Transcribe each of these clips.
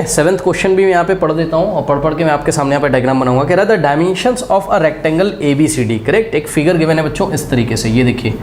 Seventh question भी मैं यहाँ पे पढ़ देता हूँ और पढ़ के मैं आपके सामने यहाँ पे डायग्राम बनाऊंगा। कह रहा था dimensions of a rectangle ABCD, correct. एक फिगर गिवन है बच्चों इस तरीके से, ये देखिए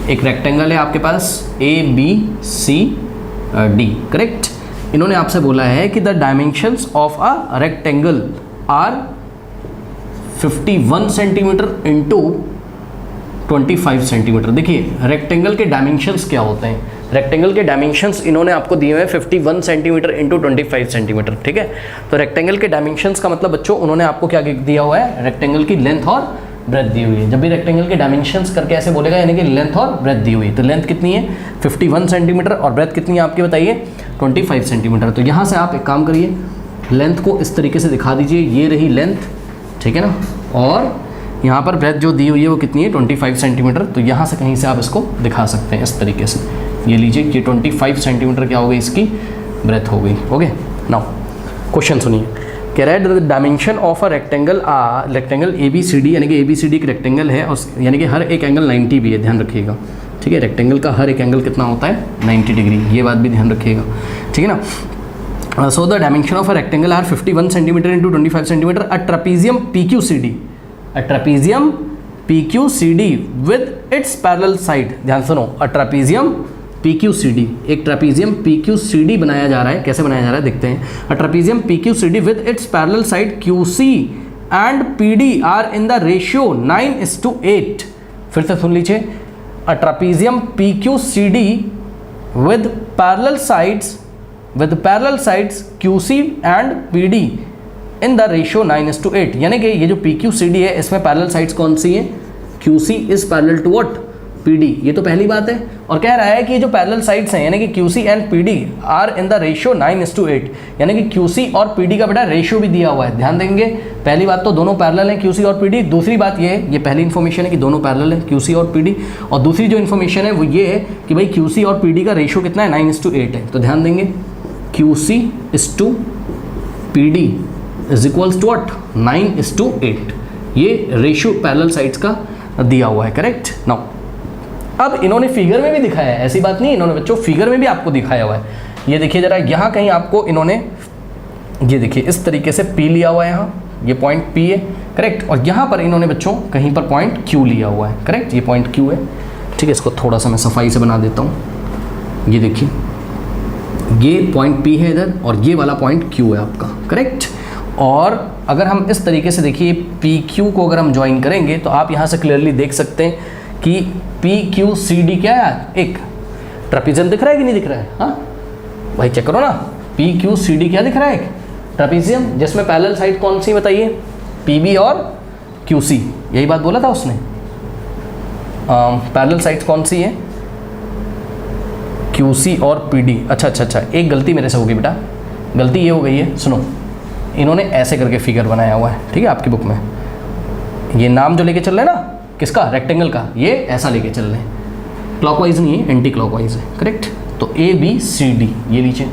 एक रेक्टेंगल है आपके पास ABCD, करेक्ट। इन्होंने आपसे बोला है कि the dimensions of a rectangle are 51 centimetre into 25 centimetre. देखिए रेक्टेंगल के डायमेंशंस क्या होते हैं, रेक्टेंगल के डायमेंशंस इन्होंने आपको दिए हुए हैं 51 सेंटीमीटर इंटू 25 सेंटीमीटर, ठीक है। तो रेक्टेंगल के डायमेंशंस का मतलब बच्चों उन्होंने आपको क्या दिया हुआ है, रेक्टेंगल की लेंथ और ब्रेथ दी हुई है। जब भी रेक्टेंगल के डायमेंशंस करके ऐसे बोलेगा यानी कि लेंथ और ब्रेथ दी हुई है। तो लेंथ कितनी है 51 सेंटीमीटर और ब्रेथ कितनी है आपकी बताइए 25 सेंटीमीटर। तो यहाँ से आप एक काम करिए, लेंथ को इस तरीके से दिखा दीजिए, ये रही लेंथ, ठीक है ना, और यहाँ पर ब्रेथ जो दी हुई है वो कितनी है 25 सेंटीमीटर। तो यहाँ से कहीं से आप इसको दिखा सकते हैं इस तरीके से, ये लीजिए ये 25 सेंटीमीटर क्या हो गई इसकी ब्रेथ हो गई। ओके, नाउ क्वेश्चन सुनिए। कह रहा है the dimension of a rectangle ABCD, यानी कि ABCD एक रेक्टेंगल है और यानी कि हर एक एंगल 90 भी है, ध्यान रखिएगा, ठीक है। रेक्टेंगल का हर एक एंगल कितना होता है 90 डिग्री, ये बात भी ध्यान रखिएगा, ठीक है ना। So the dimension of a rectangle are 51 centimeter into 25 centimeter. A trapezium PQCD with its parallel side. ध्यान सुनो, a trapezium PQCD, एक trapezium PQCD बनाया जा रहा है। कैसे बनाया जा रहा है देखते हैं। A trapezium PQCD with its parallel side QC and PD are in the ratio 9:8. फिर से सुन लीजिए, a trapezium PQCD with parallel sides QC and PD in the ratio 9:8, यानी कि ये जो PQCD है इसमें पैरेलल साइड्स कौन सी हैं, QC is parallel to what, PD, ये तो पहली बात है। और कह रहा है कि ये जो पैरेलल साइड्स हैं यानी कि QC and PD are in the ratio 9:8, यानी कि QC और PD का बेटा रेशियो भी दिया हुआ है, ध्यान देंगे। पहली बात तो दोनों पैरेलल हैं QC और PD। दूसरी बात ये है, ये पहली इन्फॉर्मेशन है कि दोनों पैरेलल हैं QC और PD, और दूसरी जो इन्फॉर्मेशन है वो ये है कि भाई QC और PD का रेशियो कितना है 9:8 है। तो ध्यान देंगे QC is to PD is equals to what 9:8, ये रेशियो पैरेलल साइड्स का दिया हुआ है, करेक्ट। नाउ अब इन्होंने फिगर में भी दिखाया है, ऐसी बात नहीं, इन्होंने बच्चों फिगर में भी आपको दिखाया हुआ है। ये देखिए जरा, यहाँ कहीं आपको इन्होंने ये देखिए इस तरीके से P लिया हुआ है, यहाँ ये पॉइंट P है, करेक्ट। और यहाँ पर इन्होंने बच्चों कहीं पर पॉइंट Q लिया हुआ है, करेक्ट, ये पॉइंट Q है, ठीक है। इसको थोड़ा सा मैं सफाई से बना देता हूँ। ये देखिए ये पॉइंट P है इधर और ये वाला पॉइंट Q है आपका, करेक्ट। और अगर हम इस तरीके से देखिए PQ को अगर हम ज्वाइन करेंगे तो आप यहाँ से क्लियरली देख सकते हैं कि PQCD क्या है, एक ट्रेपेजियम दिख रहा है कि नहीं दिख रहा है, हाँ भाई चेक करो ना, PQCD क्या दिख रहा है, एक ट्रेपेजियम जिसमें पैरेलल साइड कौन सी बताइए PB और QC, यही बात बोला था उसने। पैरेलल साइड कौन सी है QC और PD। अच्छा, एक गलती मेरे से होगी बेटा, गलती ये हो गई है, सुनो, इन्होंने ऐसे करके फिगर बनाया हुआ है, ठीक है, आपकी बुक में ये नाम जो लेके चल रहे हैं ना किसका, रेक्टेंगल का, ये ऐसा लेके चल रहे हैं, क्लॉकवाइज नहीं है, एंटी क्लॉकवाइज है, करेक्ट। तो ABCD ये लीजिए,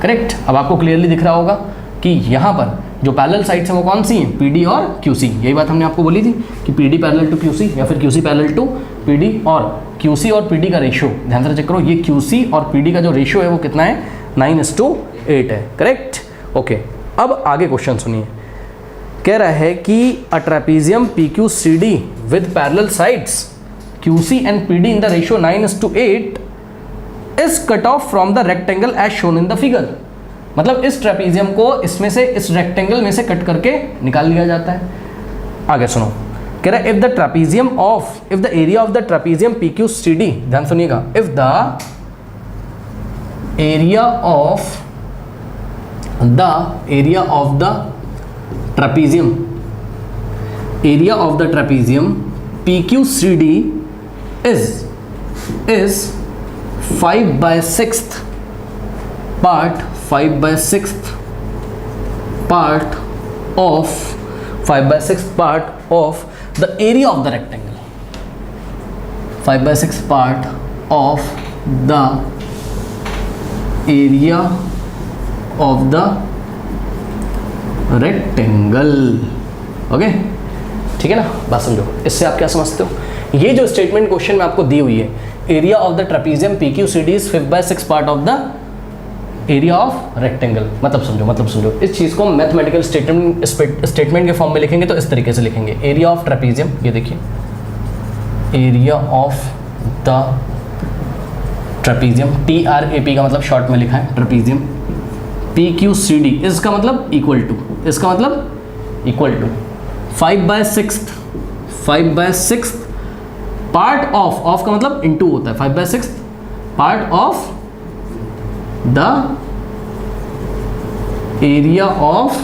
करेक्ट। अब आपको क्लियरली दिख रहा होगा कि यहाँ पर जो पैरेलल साइड्स हैं वो कौन सी हैं, PD और QC। यही बात हमने आपको बोली थी कि PD पैरेलल टू QC या फिर QC पैरेलल टू PD, और QC और PD का रेशियो ध्यान से चेक करो, ये QC और PD का जो रेशियो है वो कितना है 9:8 है, करेक्ट। ओके, अब आगे क्वेश्चन सुनिए। कह रहा है कि a trapezium PQCD with parallel sides QC and PD in the ratio 9:8 is cut off from the rectangle as shown in the figure. मतलब इस ट्रेपेजियम को इसमें से, इस रेक्टेंगल में से कट करके निकाल लिया जाता है। आगे सुनो, कह रहा है if the area of the trapezium PQCD, ध्यान सुनिएगा, if the area of the trapezium PQCD is 5/6 part of the area of the rectangle, 5/6 part of the area of the rectangle। Okay, ठीक है ना, बात समझो। इससे आप क्या समझते हो, ये जो स्टेटमेंट क्वेश्चन में आपको दी हुई है, area of the trapezium PQCD is 5/6 part of the area of rectangle, मतलब समझो इस चीज़ को मैथमेटिकल स्टेटमेंट के फॉर्म में लिखेंगे तो इस तरीके से लिखेंगे, एरिया ऑफ ट्रेपीजियम, ये देखिए area of the trapezium, TRAP का मतलब शॉर्ट में लिखा है ट्रेपीजियम, PQCD इसका मतलब इक्वल टू, इसका मतलब इक्वल टू 5/6 पार्ट ऑफ का मतलब इनटू होता है, 5/6 part of the area of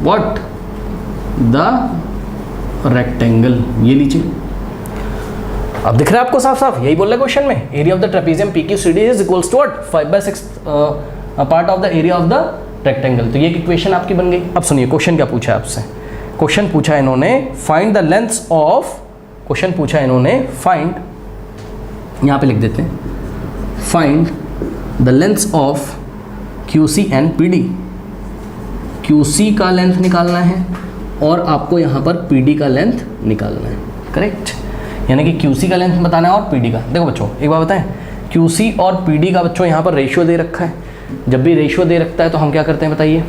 what, the rectangle. ये लीजिए, अब दिख रहा है आपको साफ साफ, यही बोल रहा है क्वेश्चन में, area of the trapezium PQCD is equals to what, 5/6 part of the area of the rectangle. तो ये इक्वेशन आपकी बन गई। अब सुनिए क्वेश्चन क्या पूछा है आपसे, क्वेश्चन पूछा है इन्होंने find the lengths of, question पूछा है इन्होंने फाइंड, यहाँ पे लिख देते हैं, find the lengths of QC and PD। QC का लेंथ निकालना है और आपको यहाँ पर PD का लेंथ निकालना है, करेक्ट, यानी कि QC का लेंथ बताना है और PD का। देखो बच्चों एक बात बताएं, QC और PD का बच्चों यहाँ पर रेशियो दे रखा है, जब भी रेशियो दे रखता है तो हम क्या करते हैं बताइए,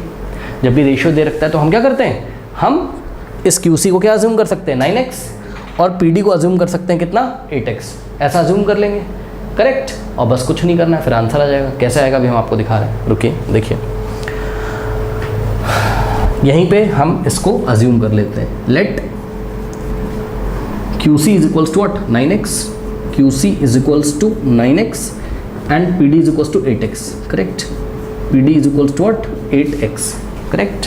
जब भी रेशियो दे रखता है तो हम क्या करते हैं, हम इस QC को क्या अज्यूम कर सकते हैं 9x और PD को अज्यूम कर सकते हैं कितना 8x, ऐसा अज्यूम कर लेंगे, करेक्ट, और बस कुछ नहीं करना है, फिर आंसर आ जाएगा। कैसे आएगा अभी हम आपको दिखा रहे हैं, रुकिए देखिए, यहीं पे हम इसको अज्यूम कर लेते हैं, late QC is equals to what, 9x, QC is equals to 9x and PD is equals to 8x, correct, PD is equals to what, 8x, correct।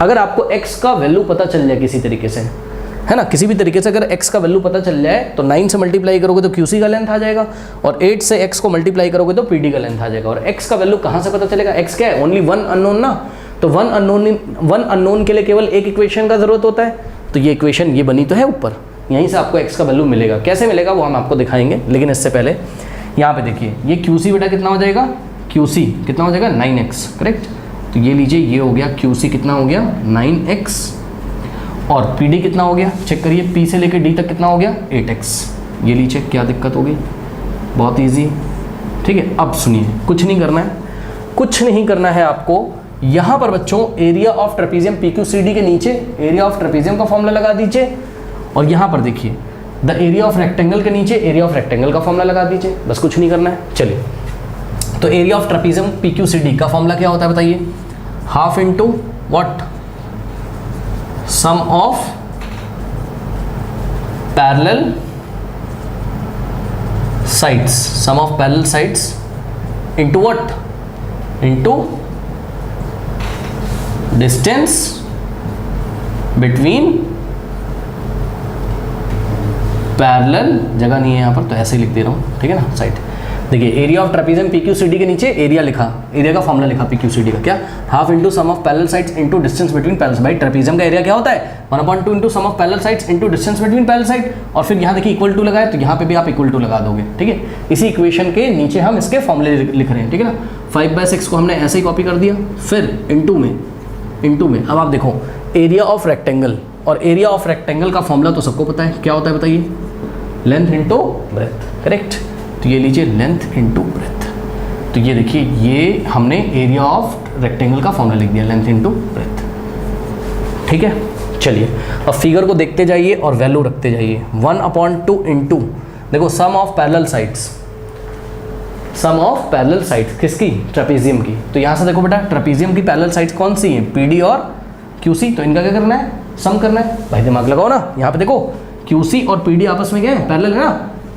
अगर आपको x का वैल्यू पता चल जाए किसी तरीके से, है ना, किसी भी तरीके से अगर x का वैल्यू पता चल जाए तो 9 से मल्टीप्लाई करोगे तो QC का लेंथ आ जाएगा और 8 से x को मल्टीप्लाई करोगे तो PD का लेंथ आ जाएगा। और x का वैल्यू कहाँ से पता चलेगा, x क्या है, ओनली वन अननोन ना, तो वन अननोन के लिए केवल एक इक्वेशन का जरूरत होता है, तो ये इक्वेशन ये बनी तो है ऊपर, यहीं से आपको x का वैल्यू मिलेगा। कैसे मिलेगा वो हम आपको दिखाएंगे, लेकिन इससे पहले यहाँ पे देखिए, ये QC बेटा कितना हो जाएगा, QC कितना हो जाएगा 9x, करेक्ट, तो ये लीजिए ये हो गया QC कितना हो गया 9x और PD कितना हो गया, चेक करिए, P से लेकर D तक कितना हो गया 8x, ये लीजिए क्या दिक्कत होगी, बहुत ईजी, ठीक है। अब सुनिए, कुछ नहीं करना है, कुछ नहीं करना है आपको, यहाँ पर बच्चों एरिया ऑफ ट्रेपीजियम PQCD के नीचे एरिया ऑफ ट्रेपीजियम का फॉर्मूला लगा दीजिए और यहाँ पर देखिए द एरिया ऑफ रेक्टेंगल के नीचे एरिया ऑफ रेक्टेंगल का फॉर्मूला लगा दीजिए, बस कुछ नहीं करना है। चलिए, तो एरिया ऑफ ट्रेपीजियम PQCD का फॉर्मूला क्या होता है बताइए, half into what, sum of parallel sides, sum of parallel sides into what, into distance between parallel, जगह नहीं है यहाँ पर तो ऐसे ही लिख दे रहा हूँ, ठीक है ना, साइड। देखिए एरिया ऑफ ट्रेपीजियम PQCD के नीचे एरिया लिखा, एरिया का फॉर्मूला लिखा PQCD का क्या, half into sum of parallel sides into distance between parallel. भाई ट्रेपीजियम का एरिया क्या होता है 1/2 into sum of parallel sides into distance between parallel side, और फिर यहाँ देखिए इक्वल टू लगाए तो यहाँ पे भी आप इक्वल टू लगा दोगे, ठीक है। इसी इक्वेशन के नीचे हम इसके फॉर्मूले लिख रहे हैं, ठीक है ना। 5/6 को हमने ऐसे ही कॉपी कर दिया, फिर इंटू में अब आप देखो एरिया ऑफ रेक्टेंगल, और एरिया ऑफ रेक्टेंगल का फॉर्मूला तो सबको पता है, क्या होता है बताइए, लेंथ इंटू ब्रेथ, करेक्ट, तो ये लीजिए लेंथ इंटू ब्रेथ, तो ये देखिए ये हमने एरिया ऑफ रेक्टेंगल का फॉर्मूला लिख दिया, लेंथ इंटू ब्रेथ, ठीक है। चलिए अब फिगर को देखते जाइए और वैल्यू रखते जाइए, 1/2 इंटू, देखो sum of parallel sides, sum of parallel sides किसकी, ट्रेपीजियम की, तो यहाँ से देखो बेटा ट्रेपीजियम की पैरेलल साइड्स कौन सी हैं, PD और QC, तो इनका क्या करना है, सम करना है। भाई दिमाग लगाओ ना, यहाँ पे देखो QC और PD आपस में क्या है, पैरेलल है ना,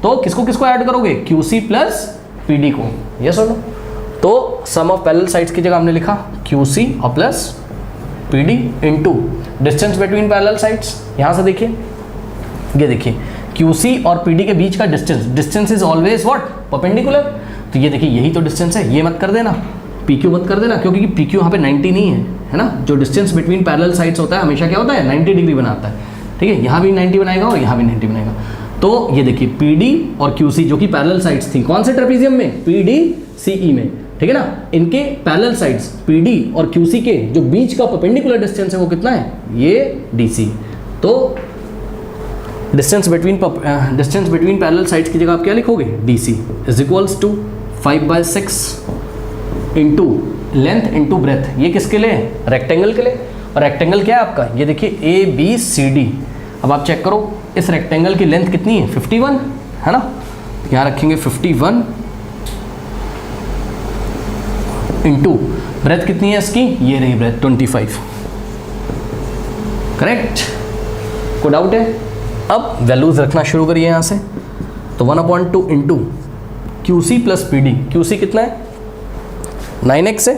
तो किसको किसको ऐड करोगे, QC प्लस PD को, ये सुनो, तो सम ऑफ पैरेलल साइड्स की जगह हमने लिखा QC और plus PD into distance between parallel sides. यहाँ से देखिए, ये देखिए QC और PD के बीच का distance is always what, perpendicular, तो ये देखिए यही तो डिस्टेंस है, ये मत कर देना, PQ मत कर देना, क्योंकि PQ यहाँ पे 90 नहीं है ना, जो डिस्टेंस बिटवीन पैरेलल साइड्स होता है हमेशा क्या होता है 90 डिग्री बनाता है, ठीक है, यहाँ भी 90 बनाएगा और यहाँ भी 90 बनाएगा। तो ये देखिए PD और QC जो कि पैरेलल साइड्स थी, कौन से ट्रेपीजियम में, PDCE में, ठीक है ना, इनके पैरेलल साइड्स PD और QC के जो बीच का परपेंडिकुलर डिस्टेंस है वो कितना है, ये DC, तो डिस्टेंस बिटवीन पैरेलल साइड्स की जगह आप क्या लिखोगे, DC is equals to 5/6 into length into breadth, ये किसके लिए? रेक्टेंगल के लिए। और रेक्टेंगल क्या है आपका? ये देखिए ABCD। अब आप चेक करो इस रेक्टेंगल की लेंथ कितनी है? 51 है ना, यहाँ रखेंगे 51 इंटू ब्रेथ कितनी है इसकी? ये रही ब्रेथ 25। करेक्ट? कोई डाउट है? अब वैल्यूज रखना शुरू करिए यहाँ से। तो 1/2 into QC plus PD। QC कितना है? 9x है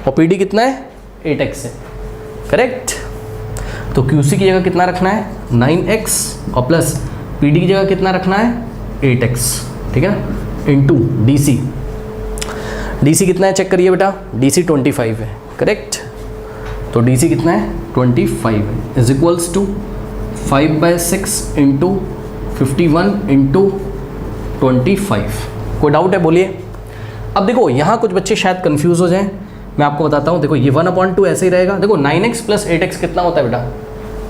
और PD कितना है? 8x है। करेक्ट? तो QC की जगह कितना रखना है? 9x और प्लस PD की जगह कितना रखना है? 8x। ठीक है ना, इंटू DC कितना है चेक करिए बेटा? DC 25 है। करेक्ट? तो DC कितना है? 25 है, is equals to 5/6 into 51 into 25। कोई डाउट है बोलिए? अब देखो यहाँ कुछ बच्चे शायद कंफ्यूज हो जाएं, मैं आपको बताता हूँ। देखो ये 1/2 ऐसे ही रहेगा। देखो 9x प्लस 8x कितना होता है बेटा?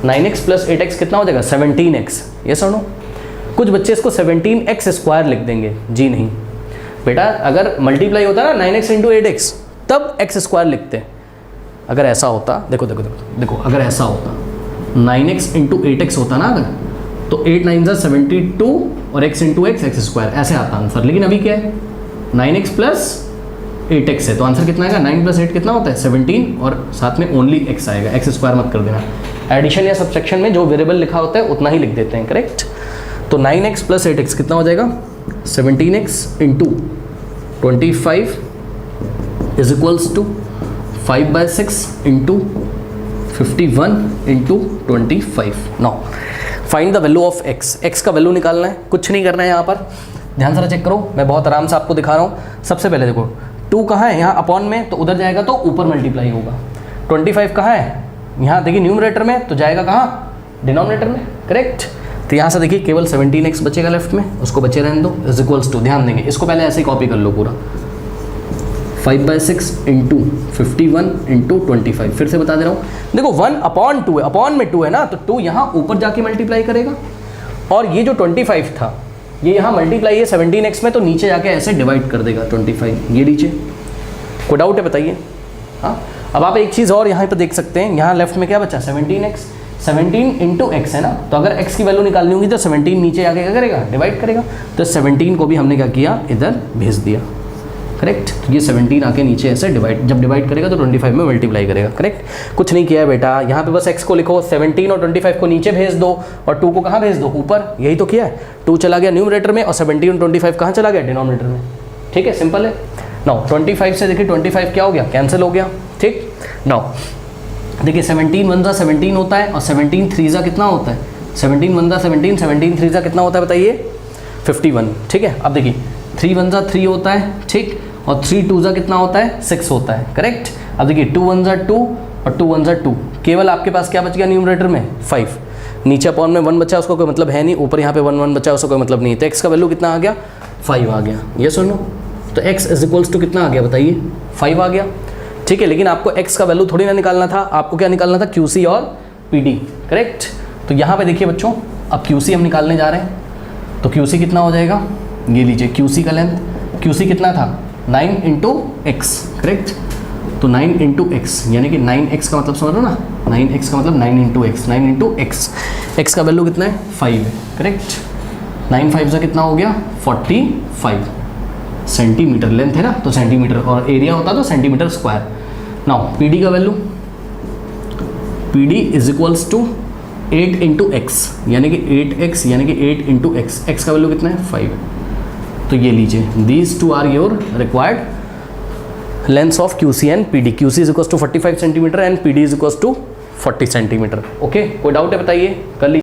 9x प्लस 8x कितना हो जाएगा? 17x। ये सुनो, कुछ बच्चे इसको 17x स्क्वायर लिख देंगे। जी नहीं बेटा, अगर मल्टीप्लाई होता ना 9x इंटू 8x तब x स्क्वायर लिखते हैं। अगर ऐसा होता, देखो देखो देखो देखो, अगर ऐसा होता 9x इंटू 8x होता ना अगर, तो 8 9 72 और x इंटू x स्क्वायर, ऐसे आता आंसर। लेकिन अभी क्या है? 9x प्लस 8x है, तो आंसर कितना आएगा? 9 प्लस 8 कितना होता है? 17 और साथ में ओनली x आएगा, x स्क्वायर मत कर देना। एडिशन या सब्ट्रैक्शन में जो वेरिएबल लिखा होता है उतना ही लिख देते हैं। करेक्ट? तो 9x प्लस 8x कितना हो जाएगा? 17x into 25 is equals to 5/6 into 51 into 25। Now find the value of x का वैल्यू निकालना है, कुछ नहीं करना है यहाँ पर। ध्यान से चेक करो, मैं बहुत आराम से आपको दिखा रहा हूँ। सबसे पहले देखो 2 कहाँ है? यहाँ अपॉन में, तो उधर जाएगा तो ऊपर मल्टीप्लाई होगा। 25 कहाँ है? यहाँ देखिए न्यूमरेटर में, तो जाएगा कहाँ? डिनोमिनेटर में। करेक्ट? तो यहाँ से देखिए केवल 17x बचेगा लेफ्ट में, उसको बचे रहने दो, इज इक्वल्स टू, ध्यान देंगे इसको पहले ऐसे ही कॉपी कर लो पूरा, 5/6 इंटू 51 इंटू 25। फिर से बता दे रहा हूँ, देखो 1/2 है, अपॉन में 2 है ना, तो 2 यहाँ ऊपर जाके मल्टीप्लाई करेगा, और ये जो 25 था ये यहाँ मल्टीप्लाई है 17x में, तो नीचे जाके ऐसे डिवाइड कर देगा 25, ये नीचे। कोई डाउट है बताइए? हाँ, अब आप एक चीज़ और यहाँ पर देख सकते हैं, यहाँ लेफ्ट में क्या बचा? 17x, 17 इंटू एक्स है ना, तो अगर x की वैल्यू निकालनी होगी तो 17 नीचे जाके क्या करेगा? डिवाइड करेगा। तो 17 को भी हमने क्या किया? इधर भेज दिया। करेक्ट? तो ये 17 आके नीचे ऐसे डिवाइड, जब डिवाइड करेगा तो 25 में मल्टीप्लाई करेगा। करेक्ट? कुछ नहीं किया है बेटा, यहाँ पे बस x को लिखो, 17 और 25 को नीचे भेज दो, और 2 को कहाँ भेज दो? ऊपर। यही तो किया है। 2 चला गया न्यूमरेटर में और 17 और 25 कहाँ चला गया? डिनोमिनेटर में। ठीक है, सिंपल है। नाउ 25 से देखिए 25 क्या हो गया? कैंसिल हो गया। ठीक? नाउ देखिए 17 1 जा 17 होता है, और 17 3 जा कितना होता है? 17 1 जा 17, 17 3 जा कितना होता है बताइए? 51। ठीक है, अब देखिए 3 1 जा 3 होता है, ठीक, और 3 2 जा कितना होता है? 6 होता है। करेक्ट? अब देखिए 2 1 जा 2 और 2 1 जा 2, केवल आपके पास क्या बच गया न्यूमरेटर में? 5। नीचे अपॉन में 1 बचा, उसको कोई मतलब है नहीं, ऊपर यहाँ पे 1 1 बचा, उसका कोई मतलब नहीं। तो x का वैल्यू कितना आ गया? 5 आ गया। ये सुनो, तो x इज इक्वल्स टू कितना आ गया बताइए? 5 आ गया। ठीक है, लेकिन आपको x का वैल्यू थोड़ी ना निकालना था, आपको क्या निकालना था? QC और PD। करेक्ट? तो यहाँ पे देखिए बच्चों, अब QC हम निकालने जा रहे हैं, तो QC कितना हो जाएगा? ये लीजिए QC का लेंथ, QC कितना था? 9 इंटू एक्स। करेक्ट? तो 9 इंटू एक्स, यानी कि 9x का मतलब समझ लो ना, 9x का मतलब 9 into x, 9 into x. X का वैल्यू कितना है? 5 है। करेक्ट? 9 5 का कितना हो गया? 45 सेंटीमीटर। लेंथ है ना, तो सेंटीमीटर, और एरिया होता तो सेंटीमीटर स्क्वायर। नाउ PD का value, PD is equals to 8 into x, यानी कि 8x, यानी कि 8 इंटू एक्स। एक्स का वैल्यू कितना है? 5। तो ये लीजिए, these two are your required lengths of QC and PD। QC is equals to 45 centimetre and PD is equals to 40 centimetre. Okay, कोई डाउट है बताइए? कर लीजिए।